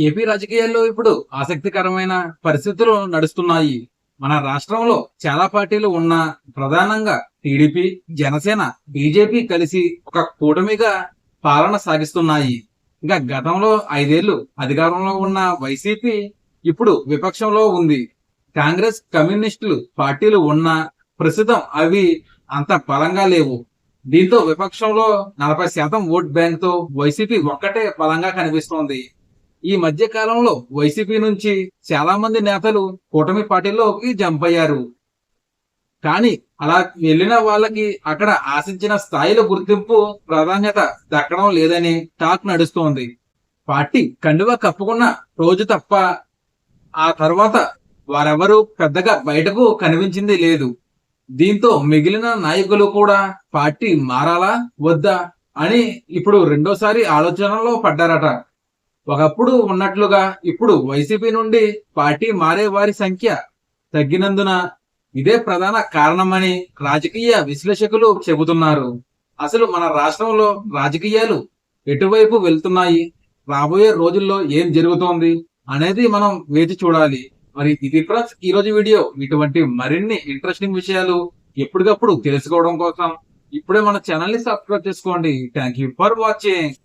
AP రాజకీయాల్లో ఇప్పుడు ఆసక్తికరమైన పరిస్థితులు నడుస్తున్నాయి. మన రాష్ట్రంలో చాలా పార్టీలు ఉన్నా ప్రధానంగా టీడీపీ, జనసేన, బీజేపీ కలిసి ఒక కూటమిగా పాలన సాగిస్తున్నాయి. ఇంకా గతంలో 5 ఏళ్లు అధికారంలో ఉన్న వైసీపీ ఇప్పుడు విపక్షంలో ఉంది. కాంగ్రెస్, కమ్యూనిస్టులు పార్టీలు ఉన్నా ప్రస్తుతం అవి అంత బలంగా లేవు. దీంతో విపక్షంలో 40% ఓట్ బ్యాంక్ తో వైసీపీ ఒక్కటే బలంగా కనిపిస్తోంది. ఈ మధ్య కాలంలో వైసీపీ నుంచి చాలా మంది నేతలు కూటమి పార్టీలోకి జంప్ అయ్యారు. కానీ అలా వెళ్ళిన వాళ్ళకి అక్కడ ఆశించిన స్థాయిలో గుర్తింపు, ప్రాధాన్యత దక్కడం లేదని టాక్ నడుస్తోంది. పార్టీ కండువా కప్పుకున్న రోజు తప్ప ఆ తర్వాత వారెవరూ పెద్దగా బయటకు కనిపించింది లేదు. దీంతో మిగిలిన నాయకులు కూడా పార్టీ మారాలా వద్దా అని ఇప్పుడు రెండోసారి ఆలోచనలో పడ్డారట. ఒకప్పుడు ఉన్నట్లుగా ఇప్పుడు వైసీపీ నుండి పార్టీ మారే వారి సంఖ్య తగ్గినందున ఇదే ప్రధాన కారణమని రాజకీయ విశ్లేషకులు చెబుతున్నారు. అసలు మన రాష్ట్రంలో రాజకీయాలు ఎటువైపు వెళ్తున్నాయి, రాబోయే రోజుల్లో ఏం జరుగుతోంది అనేది మనం వేచి చూడాలి. మరి ఇది ఫ్రెండ్స్ ఈ రోజు వీడియో. ఇటువంటి మరిన్ని ఇంట్రెస్టింగ్ విషయాలు ఎప్పటికప్పుడు తెలుసుకోవడం కోసం ఇప్పుడే మన ఛానల్ ని సబ్స్క్రైబ్ చేసుకోండి. Thank you for watching.